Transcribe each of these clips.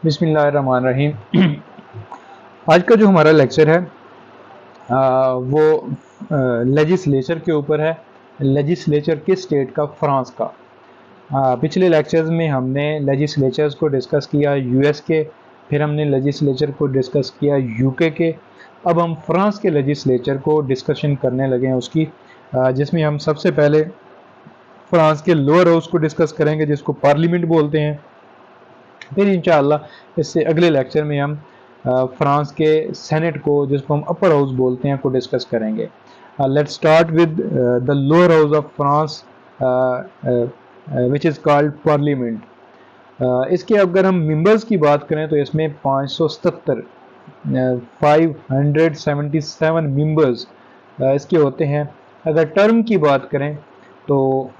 बिस्मिल्लाहिर्रहमानिर्रहीम। आज का जो हमारा लेक्चर है वो लेजिस्लेचर के ऊपर है। लेजिस्लेचर किस स्टेट का? फ्रांस का। पिछले लेक्चर्स में हमने लेजिस्लेचर्स को डिस्कस किया यूएस के, फिर हमने लेजिस्लेचर को डिस्कस किया यूके के। अब हम फ्रांस के लेजिस्लेचर को डिस्कशन करने लगे हैं उसकी, जिसमें हम सबसे पहले फ्रांस के लोअर हाउस को डिस्कस करेंगे जिसको पार्लियामेंट बोलते हैं। फिर इंशाअल्लाह इससे अगले लेक्चर में हम फ्रांस के सेनेट को, जिसको हम अपर हाउस बोलते हैं, को डिस्कस करेंगे। Let's start with the lower house of France which is called parliament. इसके अगर हम मेंबर्स की बात करें तो इसमें 577 मेंबर्स इसके होते हैं। अगर टर्म की बात करें तो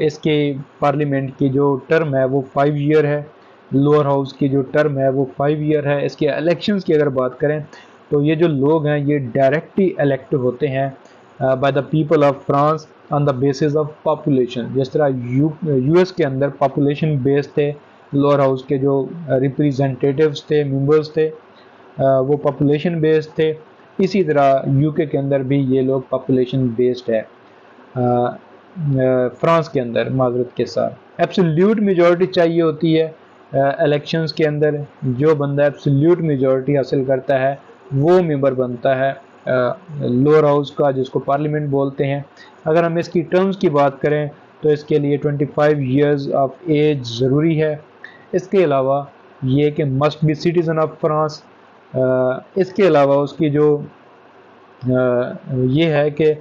इसके पार्लियामेंट की जो टर्म है वो 5 ईयर है। लोअर हाउस की जो टर्म है वो 5 ईयर है। इसके इलेक्शंस की अगर बात करें तो ये जो लोग हैं ये डायरेक्टली इलेक्ट होते हैं by the people of France on the basis of population. जिस तरह यूएस के अंदर पॉपुलेशन बेस्ड थे लोअर हाउस के जो रिप्रेजेंटेटिव्स थे, मेंबर्स थे, वो पॉपुलेशन बेस्ड थे, इसी तरह यूके के अंदर भी ये लोग पॉपुलेशन बेस्ड है। फ्रांस के अंदर माजरत के साथ एब्सोल्यूट मेजॉरिटी चाहिए होती है इलेक्शंस के अंदर। जो बंदा एब्सोल्यूट मेजॉरिटी हासिल करता है वो मेंबर बनता है लोअर हाउस का, जिसको पार्लियामेंट बोलते हैं। अगर हम इसकी टर्म्स की बात करें तो इसके लिए 25 इयर्स ऑफ एज ज़रूरी है। इसके अलावा ये कि must be citizen of France. इसके अलावा उसकी जो ये है कि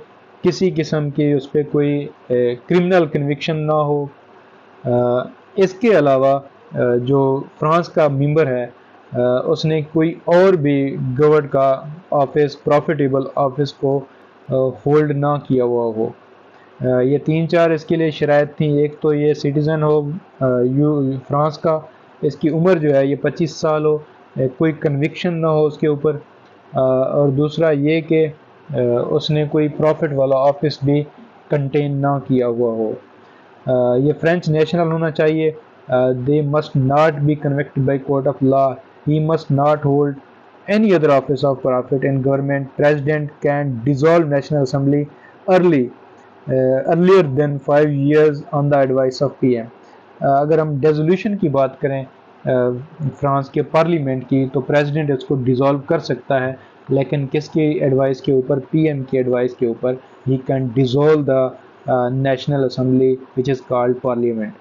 किसी किस्म की उस पर कोई क्रिमिनल कन्विक्शन ना हो। इसके अलावा जो फ्रांस का मेंबर है उसने कोई और भी गवर्नमेंट का ऑफिस, प्रॉफिटेबल ऑफिस को होल्ड ना किया हुआ हो। ये 3-4 इसके लिए शराइत थी। एक तो ये सिटीज़न हो फ्रांस का, इसकी उम्र जो है ये 25 साल हो, कोई कन्विक्शन ना हो उसके ऊपर, और दूसरा ये कि उसने कोई प्रॉफिट वाला ऑफिस भी कंटेन ना किया हुआ हो। ये फ्रेंच नेशनल होना चाहिए। They must not be convicted by court of law. He must not hold any other office of profit in government. President can dissolve National Assembly earlier than 5 years on the advice of PM. अगर हम dissolution की बात करें France के parliament की, तो president इसको dissolve कर सकता है, लेकिन किसकी एडवाइस के ऊपर? पीएम की एडवाइस के ऊपर he can dissolve the national assembly which is called parliament.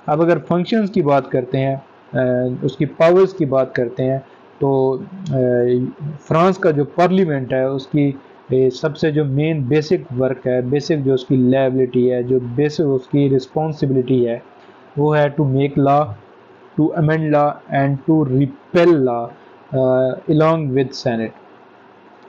अब अगर फंक्शंस की बात करते हैं, उसकी पावर्स की बात करते हैं, तो फ्रांस का जो पार्लियामेंट है उसकी सबसे जो मेन बेसिक वर्क है, बेसिक जो उसकी लायबिलिटी है, जो बेसिक उसकी रिस्पॉन्सिबिलिटी है, वो है to make law, to amend law and to repeal law along with senate.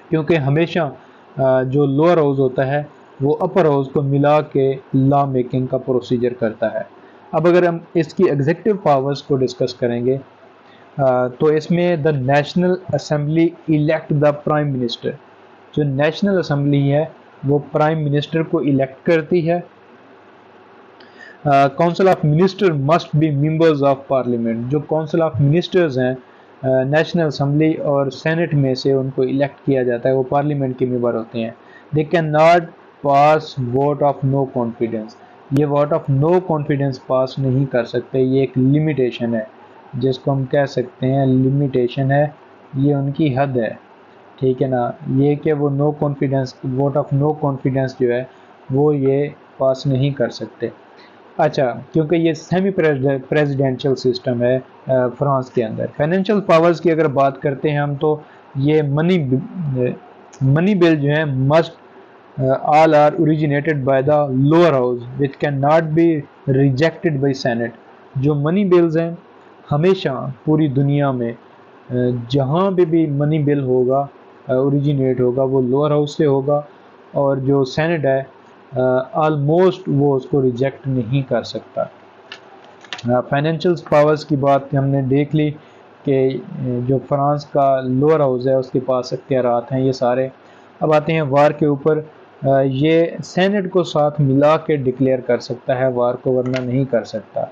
क्योंकि हमेशा जो लोअर हाउस होता है वो अपर हाउस को मिला के लॉ मेकिंग का प्रोसीजर करता है। अब अगर हम इसकी एग्जीक्यूटिव पावर्स को डिस्कस करेंगे तो इसमें the national assembly elect the prime minister. जो नेशनल असेंबली है वो प्राइम मिनिस्टर को इलेक्ट करती है। Council of minister must be members of parliament. जो काउंसिल ऑफ मिनिस्टर्स हैं नेशनल असेंबली और सेनेट में से उनको इलेक्ट किया जाता है, वो पार्लियामेंट के मेंबर होते हैं। They can not pass vote of no confidence. ये vote of no confidence pass नहीं कर सकते। ये एक लिमिटेशन है, जिसको हम कह सकते हैं लिमिटेशन है, ये उनकी हद है, ठीक है ना। ये कि वो no confidence, vote of no confidence जो है वो ये पास नहीं कर सकते। अच्छा, क्योंकि ये सेमी प्रेसिडेंशियल सिस्टम है फ्रांस के अंदर। फाइनेंशियल पावर्स की अगर बात करते हैं हम, तो ये मनी बिल जो है must all are originated by the lower house which cannot be rejected by senate। जो मनी बिल्स हैं हमेशा पूरी दुनिया में जहाँ भी मनी बिल होगा ओरिजिनेट होगा वो लोअर हाउस से होगा, और जो सेनेट है ऑलमोस्ट वो उसको रिजेक्ट नहीं कर सकता। फाइनेंशियल पावर्स की बात हमने देख ली कि जो फ्रांस का लोअर हाउस है उसके पास इख्तियारात हैं ये सारे। अब आते हैं वार के ऊपर। ये सेनेट को साथ मिला के डिक्लेयर कर सकता है वार को, वरना नहीं कर सकता।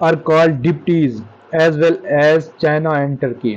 are called deputies as well as China and Turkey.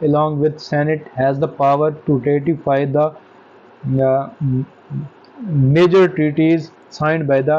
along with Senate has the power to ratify the major treaties signed by the